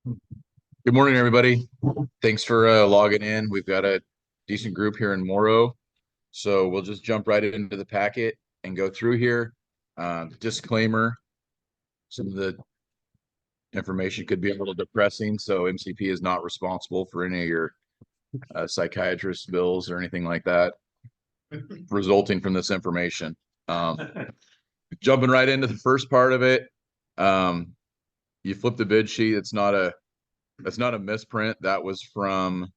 Good morning, everybody. Thanks for logging in. We've got a decent group here in Morrow, so we'll just jump right into the packet and go through here. Disclaimer, some of the information could be a little depressing, so MCP is not responsible for any of your psychiatrist bills or anything like that resulting from this information. Um, Jumping right into the first part of it, um, you flip the bid sheet. That's not a misprint. That was from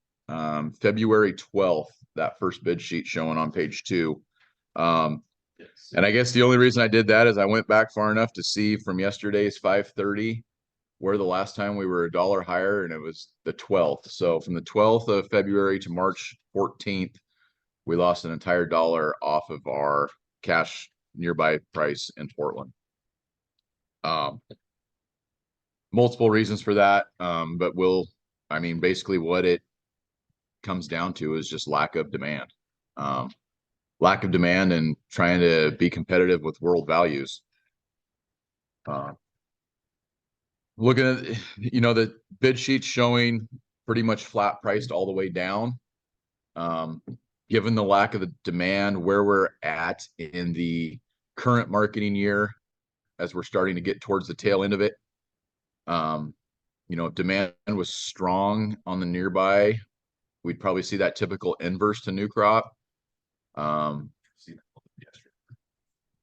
February 12th, that first bid sheet showing on page 2. And I guess the only reason I did that is I went back far enough to see from yesterday's 5:30 where the last time we were a dollar higher, and it was the 12th. So from the 12th of February to March 14th, we lost an entire dollar off of our cash nearby price in Portland. Um, Multiple reasons for that, but basically what it comes down to is just lack of demand. Um, Lack of demand and trying to be competitive with world values. Uh, Looking at, the bid sheets showing pretty much flat priced all the way down. Um, Given the lack of the demand, where we're at in the current marketing year, as we're starting to get towards the tail end of it, if demand was strong on the nearby, we'd probably see that typical inverse to new crop. Um,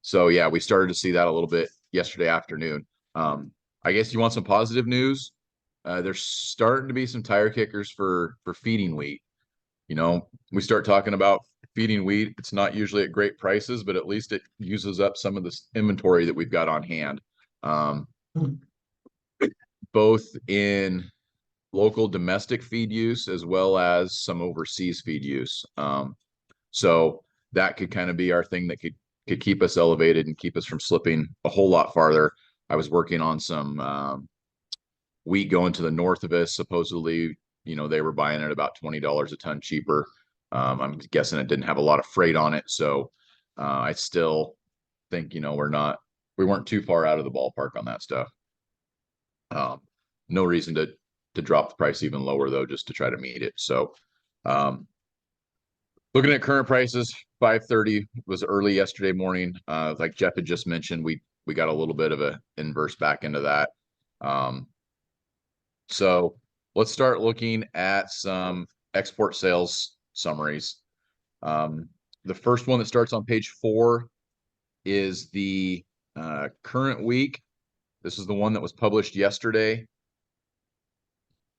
So yeah, we started to see that a little bit yesterday afternoon. I guess you want some positive news. There's starting to be some tire kickers for feeding wheat. We start talking about feeding wheat. It's not usually at great prices, but at least it uses up some of this inventory that we've got on hand, um, both in local domestic feed use as well as some overseas feed use. So that could kind of be our thing that could keep us elevated and keep us from slipping a whole lot farther. I was working on some wheat going to the north of us. Supposedly, they were buying it about $20 a ton cheaper. I'm guessing it didn't have a lot of freight on it, so I still think we weren't too far out of the ballpark on that stuff. No reason to drop the price even lower though, just to try to meet it. So looking at current prices, 5:30 was early yesterday morning. Like Jeff had just mentioned, we got a little bit of a inverse back into that. Um, so let's start looking at some export sales summaries. Um, the first one that starts on page 4 is the current week. This is the one that was published yesterday.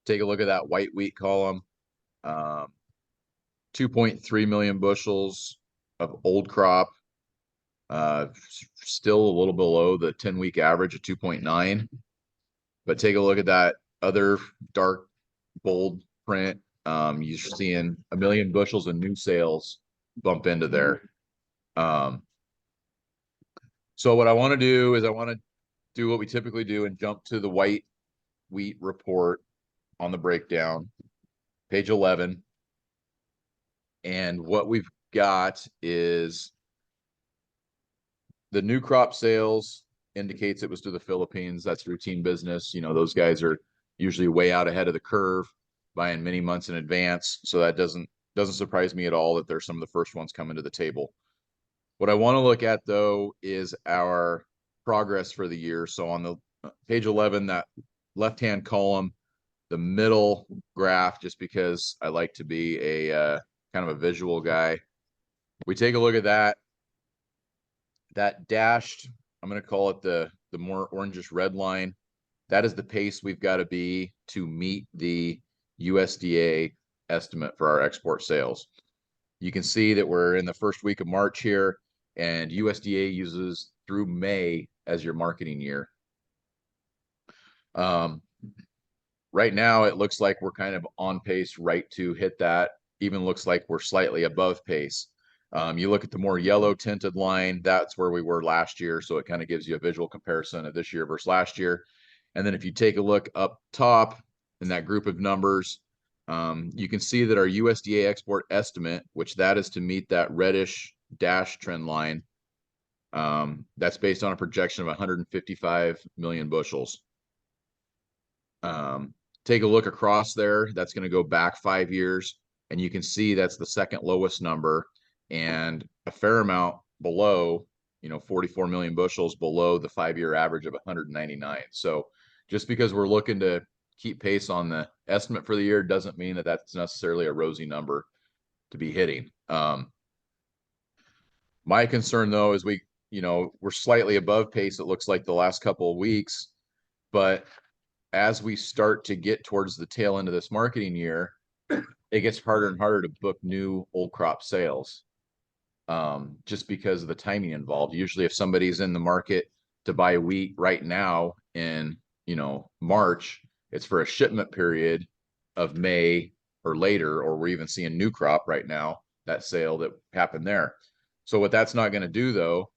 Take a look at that white wheat column. Um, 2.3 million bushels of old crop, still a little below the 10-week average of 2.9. But take a look at that other dark, bold print. You're seeing 1 million bushels of new sales bump into there. So what I want to do is I want to do what we typically do and jump to the white wheat report on the breakdown, page 11. And what we've got is the new crop sales indicates it was to the Philippines. That's routine business. Those guys are usually way out ahead of the curve, buying many months in advance. So that doesn't surprise me at all that they're some of the first ones coming to the table. What I want to look at though is our progress for the year. So on the page 11, that left-hand column, the middle graph, just because I like to be a kind of a visual guy. We take a look at that dashed, I'm going to call it the more orangish red line. That is the pace we've got to be to meet the USDA estimate for our export sales. You can see that we're in the first week of March here, and USDA uses through May as your marketing year. Right now, it looks like we're kind of on pace right to hit that. Even looks like we're slightly above pace. You look at the more yellow tinted line, that's where we were last year. So it kind of gives you a visual comparison of this year versus last year. And then if you take a look up top in that group of numbers, you can see that our USDA export estimate, which that is to meet that reddish dash trend line, that's based on a projection of 155 million bushels. take a look across there. That's going to go back 5 years. And you can see that's the second lowest number and a fair amount below, 44 million bushels below the 5-year average of 199. So just because we're looking to keep pace on the estimate for the year doesn't mean that that's necessarily a rosy number to be hitting. My concern though is we're slightly above pace, it looks like the last couple of weeks, but as we start to get towards the tail end of this marketing year, it gets harder and harder to book new old crop sales, just because of the timing involved. Usually if somebody's in the market to buy wheat right now in, March, it's for a shipment period of May or later, or we're even seeing new crop right now, that sale that happened there. So what that's not going to do though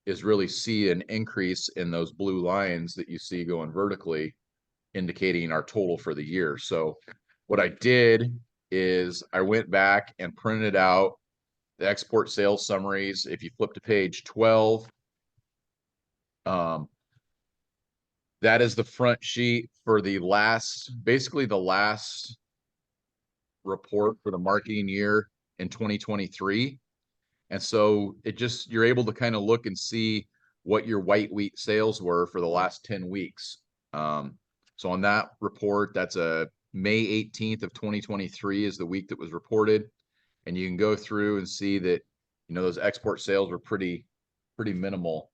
is really see an increase in those blue lines that you see going vertically, indicating our total for the year. So what I did is I went back and printed out the export sales summaries. If you flip to page 12, that is the front sheet for basically the last report for the marketing year in 2023. And so you're able to kind of look and see what your white wheat sales were for the last 10 weeks. So on that report, that's a May 18th of 2023 is the week that was reported. And you can go through and see that, those export sales were pretty minimal,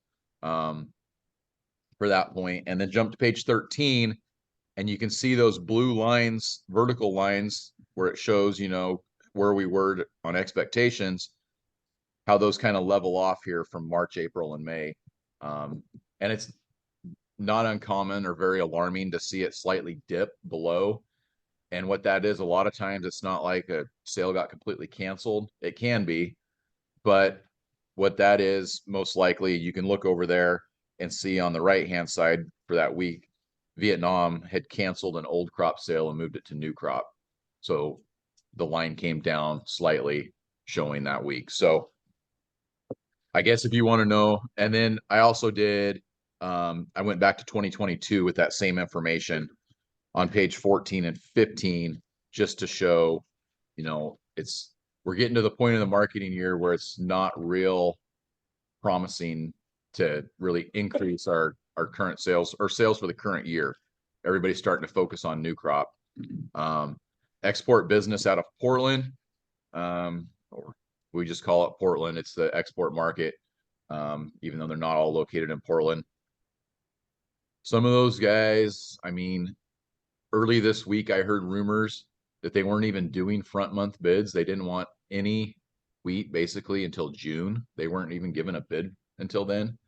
for that point. And then jump to page 13 and you can see those blue lines, vertical lines, where it shows, where we were on expectations, how those kind of level off here from March, April, and May. And it's not uncommon or very alarming to see it slightly dip below. And what that is, a lot of times it's not like a sale got completely canceled. It can be, but what that is, most likely, you can look over there and see on the right-hand side for that week, Vietnam had canceled an old crop sale and moved it to new crop. So the line came down slightly showing that week. So I guess if you want to know, and then I also did, I went back to 2022 with that same information on page 14 and 15, just to show, we're getting to the point of the marketing year where it's not real promising to really increase our current sales or sales for the current year. Everybody's starting to focus on new crop. Export business out of Portland, or we just call it Portland. It's the export market, even though they're not all located in Portland. Some of those guys, early this week, I heard rumors that they weren't even doing front month bids. They didn't want any wheat basically until June. They weren't even given a bid until then.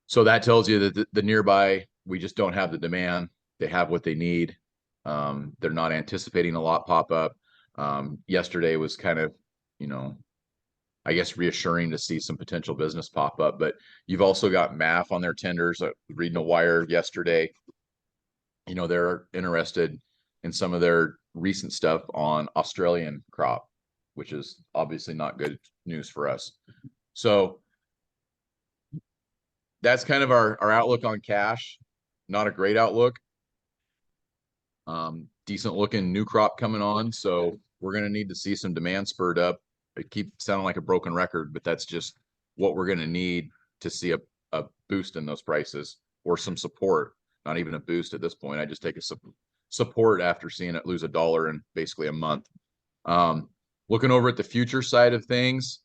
So that tells you that the nearby, we just don't have the demand. They have what they need. They're not anticipating a lot pop up. Yesterday was kind of, I guess reassuring to see some potential business pop up, but you've also got MAF on their tenders. I was reading a wire yesterday. They're interested in some of their recent stuff on Australian crop, which is obviously not good news for us. So that's kind of our outlook on cash. Not a great outlook. Decent looking new crop coming on. So we're going to need to see some demand spurred up. It keeps sounding like a broken record, but that's just what we're going to need to see a boost in those prices, or some support. Not even a boost at this point. I just take a support after seeing it lose $1 in basically a month. Looking over at the future side of things,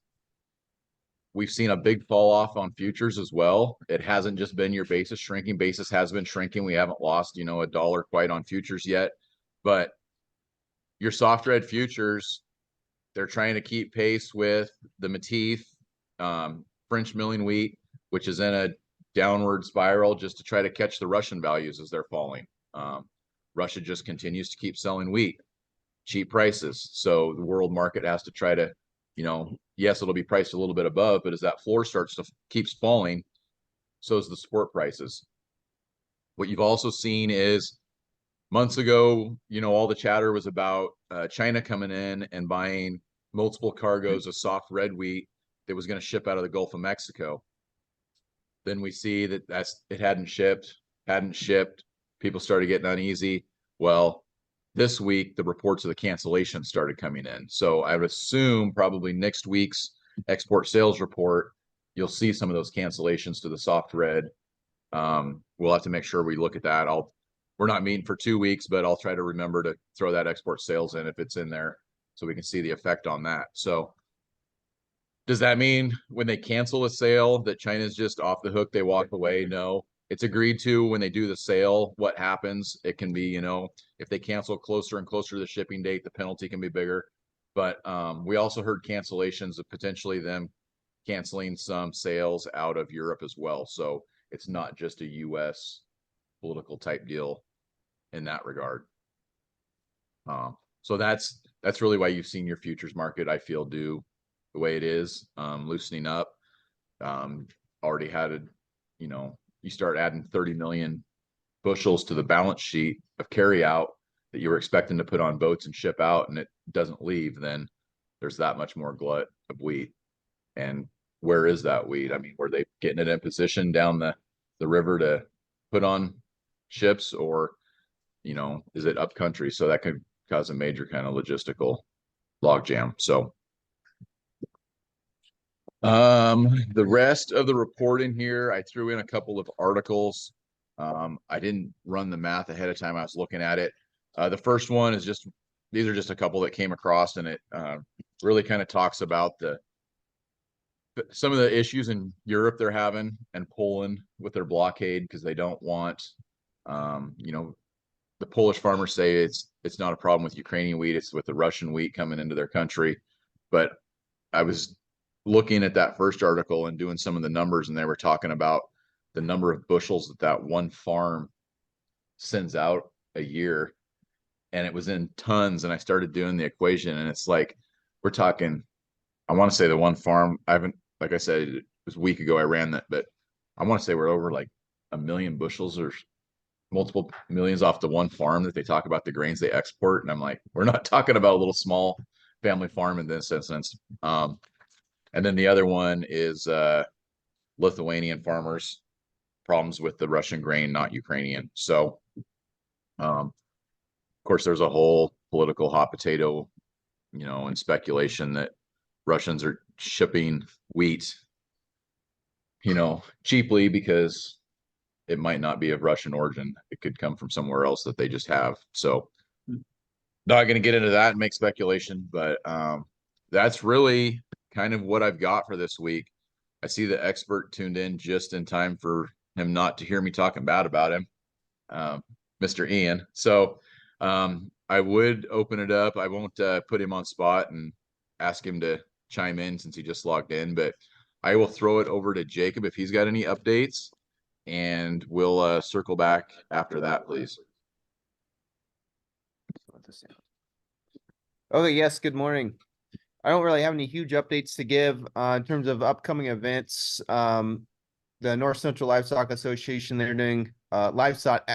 we've seen a big fall off on futures as well. It hasn't just been your basis shrinking. Basis has been shrinking. We haven't lost, $1 quite on futures yet, but your soft red futures, they're trying to keep pace with the Matif, French milling wheat, which is in a downward spiral just to try to catch the Russian values as they're falling. Russia just continues to keep selling wheat, cheap prices. So the world market has to try to, yes, it'll be priced a little bit above, but as that floor keeps falling, so is the support prices. What you've also seen is months ago, all the chatter was about China coming in and buying multiple cargoes of soft red wheat that was going to ship out of the Gulf of Mexico. Then we see that it hadn't shipped. people started getting uneasy. Well, this week, the reports of the cancellations started coming in. So I would assume probably next week's export sales report, you'll see some of those cancellations to the soft red. We'll have to make sure we look at that. We're not meeting for 2 weeks, but I'll try to remember to throw that export sales in if it's in there so we can see the effect on that. So does that mean when they cancel a sale that China's just off the hook, they walk away? No, it's agreed to when they do the sale. What happens? It can be, if they cancel closer and closer to the shipping date, the penalty can be bigger. But we also heard cancellations of potentially them canceling some sales out of Europe as well. So it's not just a U.S. political type deal in that regard. So that's really why you've seen your futures market, I feel, do the way it is, loosening up. Already had you start adding 30 million bushels to the balance sheet of carry out that you were expecting to put on boats and ship out, and it doesn't leave, then there's that much more glut of wheat. And where is that wheat? I mean, were they getting it in position down the river to put on ships, or is it up country? So that could cause a major kind of logistical logjam. So the rest of the report in here, I threw in a couple of articles. I didn't run the math ahead of time. I was looking at it. The first one is these are just a couple that came across, and it really kind of talks about some of the issues in Europe they're having, and Poland with their blockade, because they don't want, the Polish farmers say it's not a problem with Ukrainian wheat, it's with the Russian wheat coming into their country. But I was looking at that first article and doing some of the numbers, and they were talking about the number of bushels that one farm sends out a year, and it was in tons. And I started doing the equation, and it's like, we're talking, I want to say the one farm, I haven't, like I said, it was a week ago I ran that, but I want to say we're over like 1 million bushels or multiple millions off the one farm that they talk about the grains they export. And I'm like, we're not talking about a little small family farm in this instance. And then the other one is Lithuanian farmers' problems with the Russian grain, not Ukrainian. So, of course, there's a whole political hot potato, and speculation that Russians are shipping wheat, cheaply because it might not be of Russian origin. It could come from somewhere else that they just have. So not going to get into that and make speculation, but that's really kind of what I've got for this week. I see the expert tuned in just in time for him not to hear me talking bad about him, Mr. Ian. So I would open it up. I won't put him on spot and ask him to chime in since he just logged in, but I will throw it over to Jacob if he's got any updates, and we'll circle back after that, please. Okay, yes, good morning. I don't really have any huge updates to give in terms of upcoming events. The North Central Livestock Association, they're doing livestock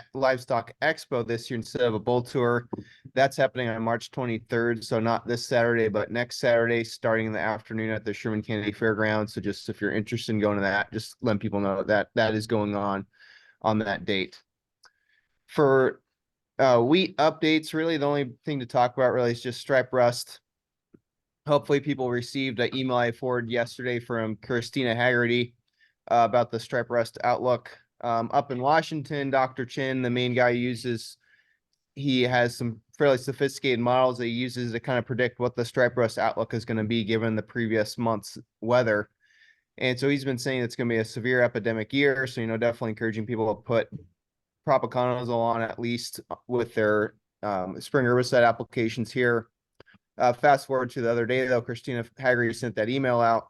expo this year instead of a bull tour. That's happening on March 23rd, so not this Saturday, but next Saturday, starting in the afternoon at the Sherman Kennedy Fairgrounds. So just if you're interested in going to that, just let people know that that is going on that date. For wheat updates, really the only thing to talk about really is just stripe rust. Hopefully people received an email I forwarded yesterday from Christina Haggerty about the stripe rust outlook. Up in Washington, Dr. Chin, the main guy, he has some fairly sophisticated models that he uses to kind of predict what the stripe rust outlook is going to be given the previous month's weather. And so he's been saying it's going to be a severe epidemic year. So, definitely encouraging people to put propiconazole on at least with their spring herbicide applications here. Fast forward to the other day, though, Christina Haggerty sent that email out.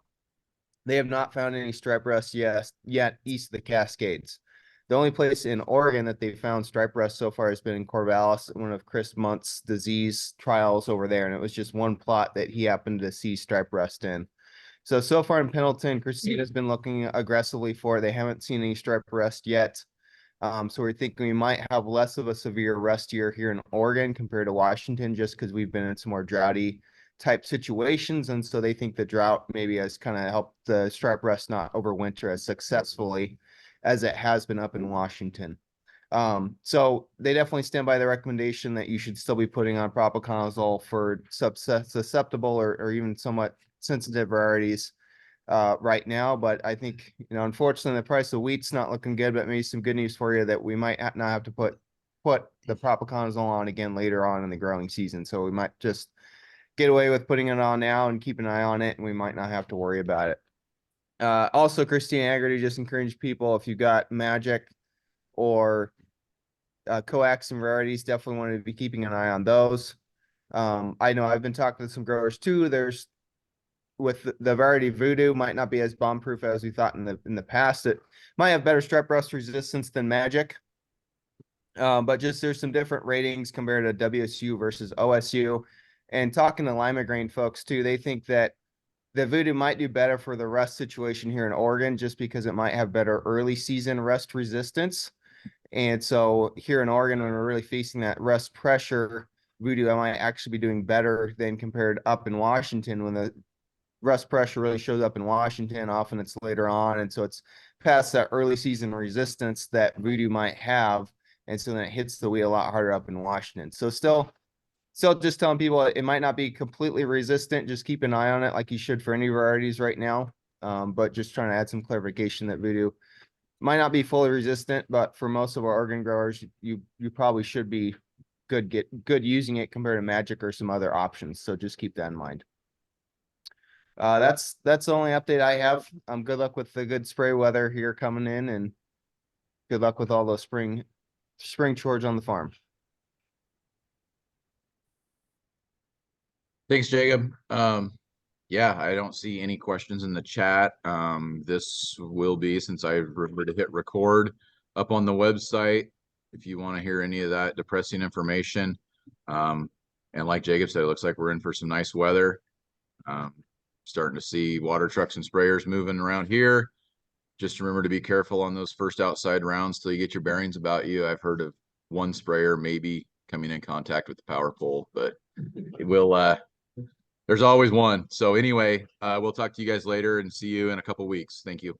They have not found any stripe rust yet east of the Cascades. The only place in Oregon that they found stripe rust so far has been in Corvallis, one of Chris Munt's disease trials over there. And it was just one plot that he happened to see stripe rust in. So far in Pendleton, Christina's been looking aggressively for it. They haven't seen any stripe rust yet. So we're thinking we might have less of a severe rust year here in Oregon compared to Washington, just because we've been in some more droughty type situations. And so they think the drought maybe has kind of helped the stripe rust not overwinter as successfully as it has been up in Washington. So they definitely stand by the recommendation that you should still be putting on propiconazole for susceptible or even somewhat sensitive varieties right now. But I think, unfortunately, the price of wheat's not looking good, but maybe some good news for you that we might not have to put the propiconazole on again later on in the growing season. So we might just get away with putting it on now and keep an eye on it, and we might not have to worry about it. Also, Christine Aggerty just encouraged people, if you got Magic or coaxin varieties, definitely want to be keeping an eye on those. I know I've been talking to some growers too. There's with the variety Voodoo might not be as bomb proof as we thought in the past. It might have better strep rust resistance than Magic. But just there's some different ratings compared to WSU versus OSU. And talking to Lima Grain folks too, they think that the Voodoo might do better for the rust situation here in Oregon just because it might have better early season rust resistance. And so here in Oregon, when we're really facing that rust pressure, Voodoo I might actually be doing better than compared up in Washington when the rust pressure really shows up in Washington. Often it's later on. And so it's past that early season resistance that Voodoo might have. And so then it hits the wheel a lot harder up in Washington. So still just telling people it might not be completely resistant. Just keep an eye on it like you should for any varieties right now. But just trying to add some clarification that Voodoo might not be fully resistant, but for most of our Oregon growers, you probably should be good using it compared to Magic or some other options. So just keep that in mind. That's the only update I have. Good luck with the good spray weather here coming in, and good luck with all the spring chores on the farm. Thanks, Jacob. Yeah, I don't see any questions in the chat. This will be, since I remembered to hit record, up on the website if you want to hear any of that depressing information. And like Jacob said, it looks like we're in for some nice weather. Starting to see water trucks and sprayers moving around here. Just remember to be careful on those first outside rounds till you get your bearings about you. I've heard of one sprayer maybe coming in contact with the power pole, but it will there's always one. So anyway, we'll talk to you guys later and see you in a couple weeks. Thank you.